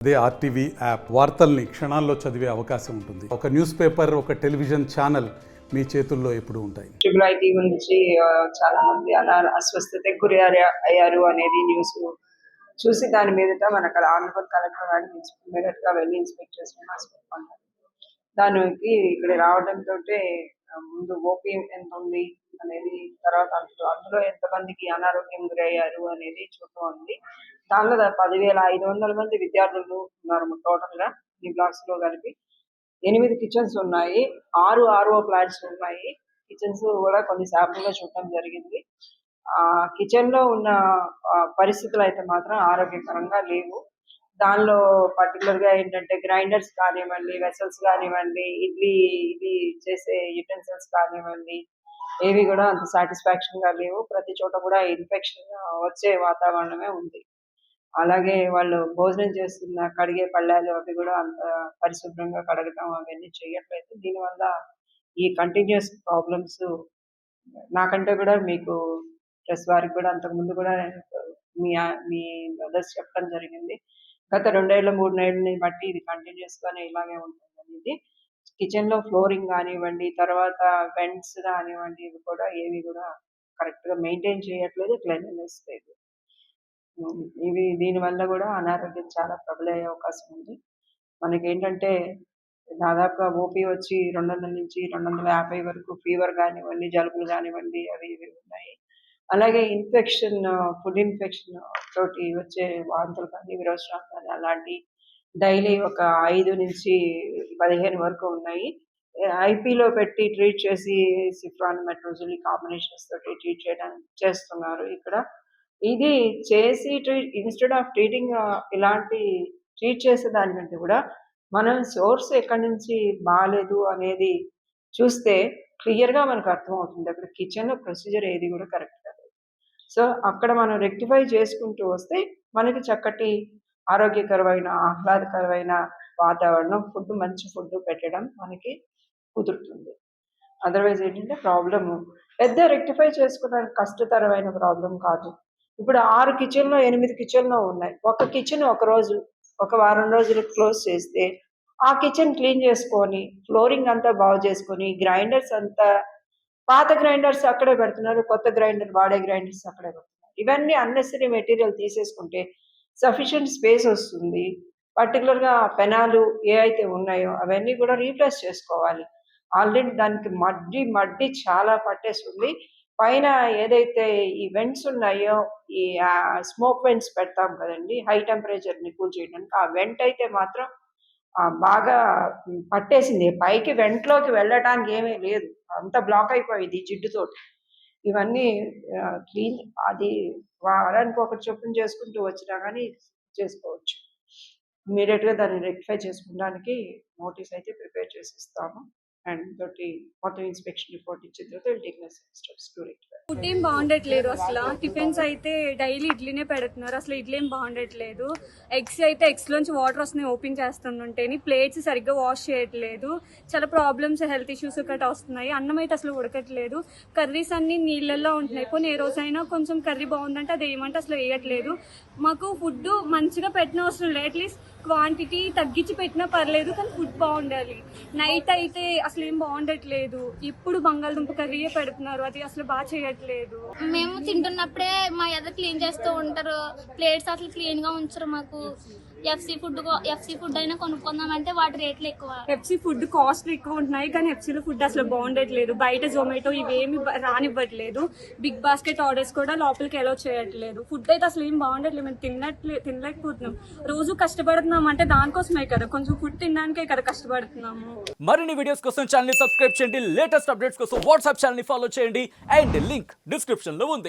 అదే RTV app వార్తల్ని క్షణాల్లో చదివే అవకాశం ఉంటుంది. ఒక న్యూస్ పేపర్, ఒక టెలివిజన్ ఛానల్ మీ చేతుల్లో ఎప్పుడు ఉంటాయి. ట్రిపుల్ ఐటీ గురించి చాలా మంది అలా అస్వస్థతకు గురి అయ్యారు అనేది న్యూస్ చూసి దాని మీదట మనకు అలా ఆనరబుల్ కలెక్టర్ గారు ఇమీడియట్ గా వెళ్ళి ఇన్స్పెక్ట్ చేసిన హాస్పిటల్ దానికి ఇక్కడ రావడంతో ముందు ఓపీ ఎంత ఉంది అనేది, తర్వాత అందులో ఎంతమందికి అనారోగ్యం గురయ్యారు అనేది చూస్తూ ఉంది. దానిలో 10,500 మంది విద్యార్థులు ఉన్నారు టోటల్ గా ఈ బ్లాక్స్ లో కలిపి. 8 కిచెన్స్ ఉన్నాయి, 6 RO ప్లాంట్స్ ఉన్నాయి. కిచెన్స్ కూడా కొన్ని శాంపుల్ గా చూడటం జరిగింది. ఆ కిచెన్ లో ఉన్న పరిస్థితులు అయితే మాత్రం ఆరోగ్యకరంగా లేవు. దానిలో పర్టికులర్ గా ఏంటంటే గ్రైండర్స్ కానివ్వండి, వెసల్స్ కానివ్వండి, ఇది చేసే యుటెన్సిల్స్ కానివ్వండి, ఏవి కూడా అంత సాటిస్ఫాక్షన్ గా లేవు. ప్రతి చోట కూడా ఇన్ఫెక్షన్ వచ్చే వాతావరణమే ఉంది. అలాగే వాళ్ళు భోజనం చేస్తున్న కడిగే పళ్ళాలు అవి కూడా అంత పరిశుభ్రంగా కడగటం అవన్నీ చేయట్లేదు. దీనివల్ల ఈ కంటిన్యూస్ ప్రాబ్లమ్స్ నాకంటే కూడా మీకు ప్రెస్ వారికి కూడా అంతకుముందు కూడా మీ మీ బ్రదర్స్ చెప్పడం జరిగింది. గత 2 ఏళ్ళు 3 ఏళ్ళని బట్టి ఇది కంటిన్యూస్ గానే ఇలాగే ఉంటుంది అనేది. కిచెన్ లో ఫ్లోరింగ్ కానివ్వండి, తర్వాత వెంట్స్ కానివ్వండి, ఇవి కూడా ఏవి కూడా కరెక్ట్ గా మెయింటైన్ చేయట్లేదు, క్లీన్లీనెస్ లేదు. దీనివల్ల కూడా అనారోగ్యం చాలా ప్రబలయ్యే అవకాశం ఉంది. మనకేంటంటే దాదాపుగా ఓపీ వచ్చి 200 నుంచి 250 వరకు ఫీవర్ కానివ్వండి, జలుబులు కానివ్వండి, అవి ఇవి ఉన్నాయి. అలాగే ఇన్ఫెక్షన్, ఫుడ్ ఇన్ఫెక్షన్ తోటి వచ్చే వాంతులు కానీ, విరోచనాలు కానీ అలాంటి డైలీ ఒక 5 నుంచి 15 వరకు ఉన్నాయి. ఐపీలో పెట్టి ట్రీట్ చేసి సిఫ్రాన్ మెట్రోజోల్ కాంబినేషన్స్ తోటి ట్రీట్ చేస్తున్నారు ఇక్కడ. ఇది చేసి ఇన్స్టెడ్ ఆఫ్ ట్రీటింగ్ ఇలాంటి ట్రీట్ చేసే దానికంటే కూడా మనం సోర్స్ ఎక్కడి నుంచి బాగాలేదు అనేది చూస్తే క్లియర్గా మనకు అర్థమవుతుంది. అక్కడ కిచెన్లో ప్రొసీజర్ ఏది కూడా కరెక్ట్గా లేదు. సో అక్కడ మనం రెక్టిఫై చేసుకుంటూ వస్తే మనకి చక్కటి ఆరోగ్యకరమైన, ఆహ్లాదకరమైన వాతావరణం, మంచి ఫుడ్ పెట్టడం మనకి కుదురుతుంది. అదర్వైజ్ ఏంటంటే ప్రాబ్లము పెద్ద రెక్టిఫై చేసుకోవడానికి కష్టతరమైన ప్రాబ్లం కాదు. ఇప్పుడు 6 కిచెన్లో 8 కిచెన్లో ఉన్నాయి. ఒక కిచెన్ ఒక వారం రోజులు క్లోజ్ చేస్తే ఆ కిచెన్ క్లీన్ చేసుకొని, ఫ్లోరింగ్ అంతా బాగు చేసుకొని, గ్రైండర్స్ అంతా పాత గ్రైండర్స్ అక్కడే పెడుతున్నారు, కొత్త వాడే గ్రైండర్స్ అక్కడే పెడుతున్నారు. ఇవన్నీ అన్నెసరీ మెటీరియల్ తీసేసుకుంటే సఫిషియెంట్ స్పేస్ వస్తుంది. పర్టికులర్గా పెనాలు ఏ అయితే ఉన్నాయో అవన్నీ కూడా రీప్లేస్ చేసుకోవాలి. ఆల్రెడీ దానికి మడ్డి చాలా పట్టేస్తుంది. పైన ఏదైతే ఈ వెంట్స్ ఉన్నాయో, ఈ స్మోక్ వెంట్స్ పెడతాం కదండి, హై టెంపరేచర్ని కూల్ చేయడానికి, ఆ వెంట్ అయితే మాత్రం బాగా పట్టేసింది. పైకి వెంట్లోకి వెళ్ళటానికి ఏమీ లేదు, అంత బ్లాక్ అయిపోయింది జిడ్డుతోటి. ఇవన్నీ క్లీన్ అది వారానికి ఒకటి చొప్పున చేసుకుంటూ వచ్చినా కానీ చేసుకోవచ్చు. ఇమీడియట్గా దాన్ని రెక్టిఫై చేసుకోవడానికి నోటీస్ అయితే ప్రిపేర్ చేసి ఇస్తాము. అండ్ తోటి మొత్తం ఇన్స్పెక్షన్ రిపోర్ట్ ఇచ్చిన తర్వాత will take necessary steps to rectify. Food ఏం బాగుండట్లేదు అసలు. టిఫిన్స్ అయితే డైలీ ఇడ్లీనే పెడుతున్నారు, అసలు ఇడ్లీ ఏం బాగుండట్లేదు. ఎగ్స్ లోంచి వాటర్ వస్తున్నాయి ఓపెన్ చేస్తుంటేని. ప్లేట్స్ సరిగ్గా వాష్ చేయట్లేదు. చాలా ప్రాబ్లమ్స్, హెల్త్ ఇష్యూస్ గట్రా వస్తున్నాయి. అన్నం అయితే అసలు ఉడకట్లేదు. కర్రీస్ అన్ని నీళ్ళల్లో ఉంటున్నాయి. కొన్ని ఏ రోజైనా కొంచెం కర్రీ బాగుందంటే అది ఏమంటే అసలు వేయట్లేదు. మాకు ఫుడ్ మంచిగా పెట్టిన అవసరం లేదు, అట్లీస్ట్ క్వాంటిటీ తగ్గించి పెట్టినా పర్లేదు, కానీ ఫుడ్ బాగుండాలి. నైట్ అయితే అసలు ఏం బాగుండట్లేదు. ఇప్పుడు బంగాళదుంప కర్రీయే పెడుతున్నారు, అది అసలు బాగా చేయట్లేదు. మేము తింటున్నప్పుడే మా ఎదురు క్లీన్ చేస్తూ ఉంటారు, ప్లేట్స్ అసలు క్లీన్ గా ఉంచరు. మాకు ఎఫ్సీ ఫుడ్ అయినా కొనుక్కుందామంటే వాటి రేట్లు ఎక్కువ. ఎఫ్సీ ఫుడ్ కాస్ట్ ఎక్కువ ఉంటున్నాయి, కానీ ఎఫ్సీలో ఫుడ్ అసలు బాగుండట్లేదు. బయట జొమాటో ఇవేమి రానివ్వట్లేదు. బిగ్ బాస్కెట్ ఆర్డర్స్ కూడా లోపలికి అలౌ చేయట్లేదు. ఫుడ్ అయితే అసలు ఏం బాగుండట్లేదు. మేము తినలేకపోతున్నాం. రోజు కష్టపడుతున్నాం అంటే దానికోసమే కదా, కొంచెం ఫుడ్ తినడానికే కదా కష్టపడుతున్నాము. మరిన్ని వీడియోస్ కోసం ఛానల్ ని సబ్స్క్రైబ్ చేయండి. లేటెస్ట్ అప్డేట్స్ కోసం వాట్సాప్ ఛానల్ ని ఫాలో చేయండి. అండ్ లింక్ డిస్క్రిప్షన్ లో ఉంది.